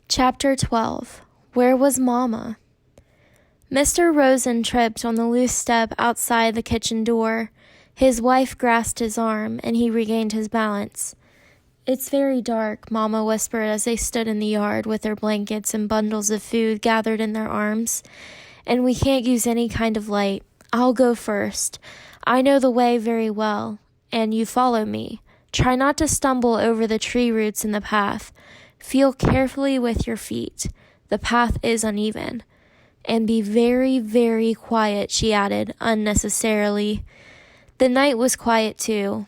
Chapter 12. Where was Mama? Mr. Rosen tripped on the loose step outside the kitchen door. His wife grasped his arm, and he regained his balance. "It's very dark," Mama whispered as they stood in the yard with their blankets and bundles of food gathered in their arms. "And we can't use any kind of light. I'll go first. I know the way very well, and you follow me. Try not to stumble over the tree roots in the path. Feel carefully with your feet. The path is uneven. And be very, very quiet," she added, unnecessarily. The night was quiet too.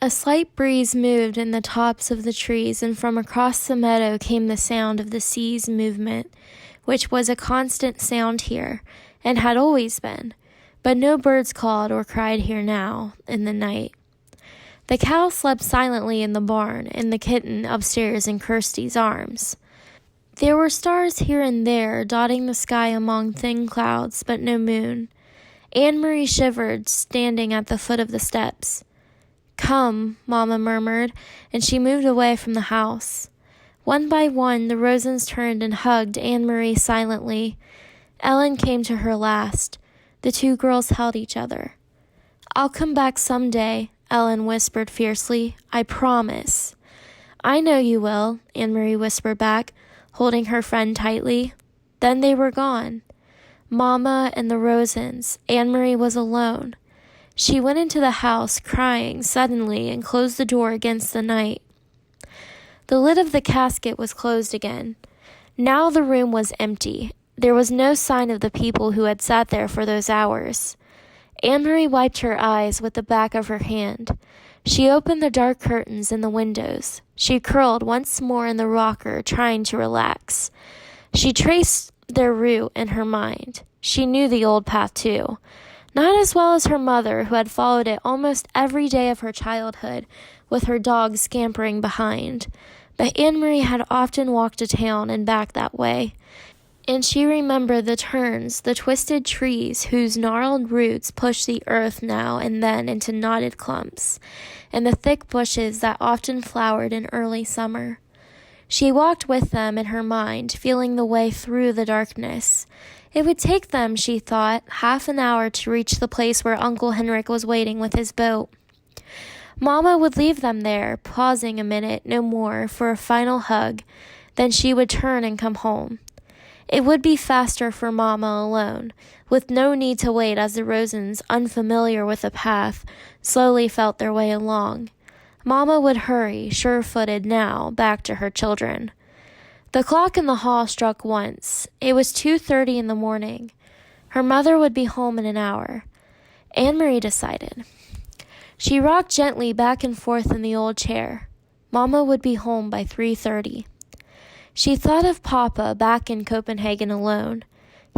A slight breeze moved in the tops of the trees, and from across the meadow came the sound of the sea's movement, which was a constant sound here, and had always been. But no birds called or cried here now, in the night. The cow slept silently in the barn, and the kitten upstairs in Kirsty's arms. There were stars here and there, dotting the sky among thin clouds, but no moon. Annemarie shivered, standing at the foot of the steps. "Come," Mama murmured, and she moved away from the house. One by one, the Rosens turned and hugged Annemarie silently. Ellen came to her last. The two girls held each other. "I'll come back someday," Ellen whispered fiercely. "I promise." "I know you will," Annemarie whispered back, holding her friend tightly. Then they were gone. Mama and the Rosens. Annemarie was alone. She went into the house, crying suddenly, and closed the door against the night. The lid of the casket was closed again. Now the room was empty. There was no sign of the people who had sat there for those hours. Annemarie wiped her eyes with the back of her hand. She opened the dark curtains in the windows. She curled once more in the rocker, trying to relax. She traced their route in her mind. She knew the old path too. Not as well as her mother, who had followed it almost every day of her childhood, with her dog scampering behind. But Annemarie had often walked to town and back that way. And she remembered the turns, the twisted trees whose gnarled roots pushed the earth now and then into knotted clumps, and the thick bushes that often flowered in early summer. She walked with them in her mind, feeling the way through the darkness. It would take them, she thought, half an hour to reach the place where Uncle Henrik was waiting with his boat. Mama would leave them there, pausing a minute, no more, for a final hug. Then she would turn and come home. It would be faster for Mama alone, with no need to wait as the Rosens, unfamiliar with the path, slowly felt their way along. Mama would hurry, sure-footed now, back to her children. The clock in the hall struck once. It was 2:30 in the morning. Her mother would be home in an hour. Annemarie decided. She rocked gently back and forth in the old chair. Mama would be home by 3:30. She thought of Papa back in Copenhagen alone.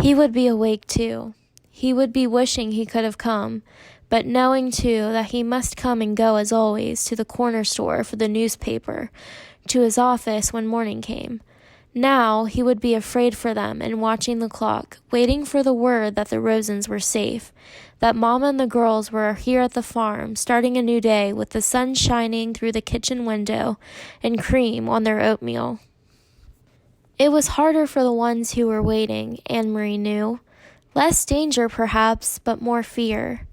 He would be awake too. He would be wishing he could have come, but knowing too that he must come and go as always to the corner store for the newspaper, to his office when morning came. Now he would be afraid for them and watching the clock, waiting for the word that the Rosens were safe, that Mama and the girls were here at the farm, starting a new day with the sun shining through the kitchen window and cream on their oatmeal. It was harder for the ones who were waiting, Annemarie knew. Less danger, perhaps, but more fear.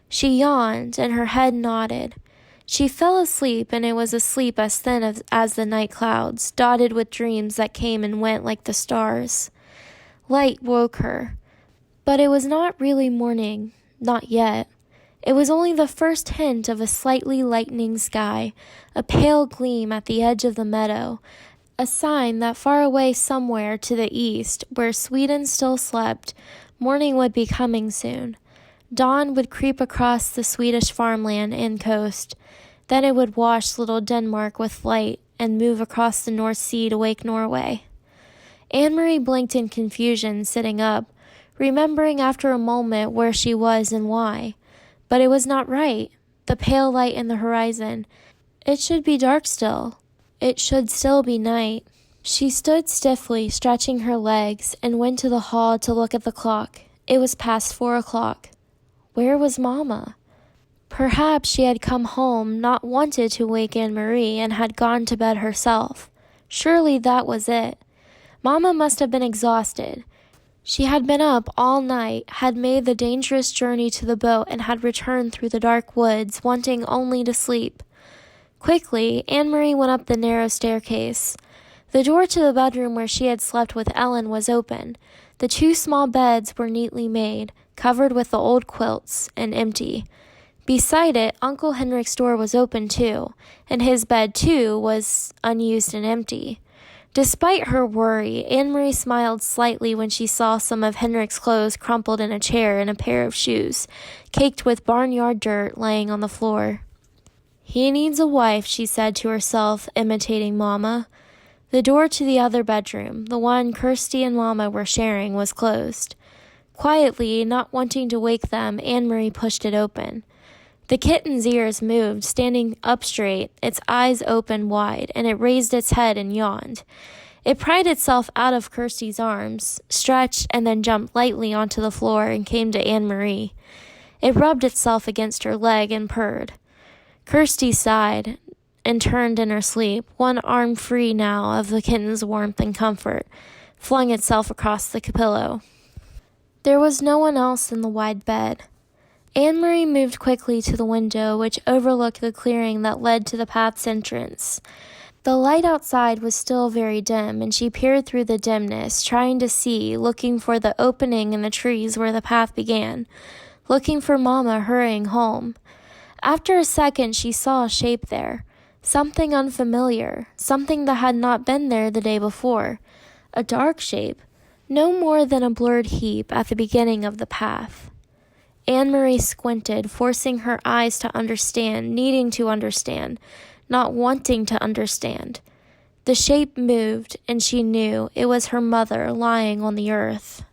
She yawned, and her head nodded. She fell asleep, and it was a sleep as thin as the night clouds, dotted with dreams that came and went like the stars. Light woke her. But it was not really morning, not yet. It was only the first hint of a slightly lightening sky, a pale gleam at the edge of the meadow, a sign that far away somewhere to the east, where Sweden still slept, morning would be coming soon. Dawn would creep across the Swedish farmland and coast. Then it would wash little Denmark with light and move across the North Sea to wake Norway. Annemarie blinked in confusion, sitting up, remembering after a moment where she was and why. But it was not right. The pale light in the horizon. It should be dark still. It should still be night. She stood stiffly, stretching her legs, and went to the hall to look at the clock. It was past 4 o'clock. Where was Mama? Perhaps she had come home, not wanted to wake Annemarie, and had gone to bed herself. Surely that was it. Mama must have been exhausted. She had been up all night, had made the dangerous journey to the boat, and had returned through the dark woods, wanting only to sleep. Quickly, Annemarie went up the narrow staircase. The door to the bedroom where she had slept with Ellen was open. The 2 small beds were neatly made, covered with the old quilts, and empty. Beside it, Uncle Henrik's door was open too, and his bed too was unused and empty. Despite her worry, Annemarie smiled slightly when she saw some of Henrik's clothes crumpled in a chair and a pair of shoes, caked with barnyard dirt, laying on the floor. "He needs a wife," she said to herself, imitating Mama. The door to the other bedroom, the one Kirsty and Mama were sharing, was closed. Quietly, not wanting to wake them, Annemarie pushed it open. The kitten's ears moved, standing up straight, its eyes open wide, and it raised its head and yawned. It pried itself out of Kirsty's arms, stretched, and then jumped lightly onto the floor and came to Annemarie. It rubbed itself against her leg and purred. Kirsty sighed and turned in her sleep, one arm free now of the kitten's warmth and comfort, flung itself across the pillow. There was no one else in the wide bed. Annemarie moved quickly to the window, which overlooked the clearing that led to the path's entrance. The light outside was still very dim, and she peered through the dimness, trying to see, looking for the opening in the trees where the path began, looking for Mama hurrying home. After a second, she saw a shape there, something unfamiliar, something that had not been there the day before, a dark shape, no more than a blurred heap at the beginning of the path. Annemarie squinted, forcing her eyes to understand, needing to understand, not wanting to understand. The shape moved, and she knew it was her mother lying on the earth.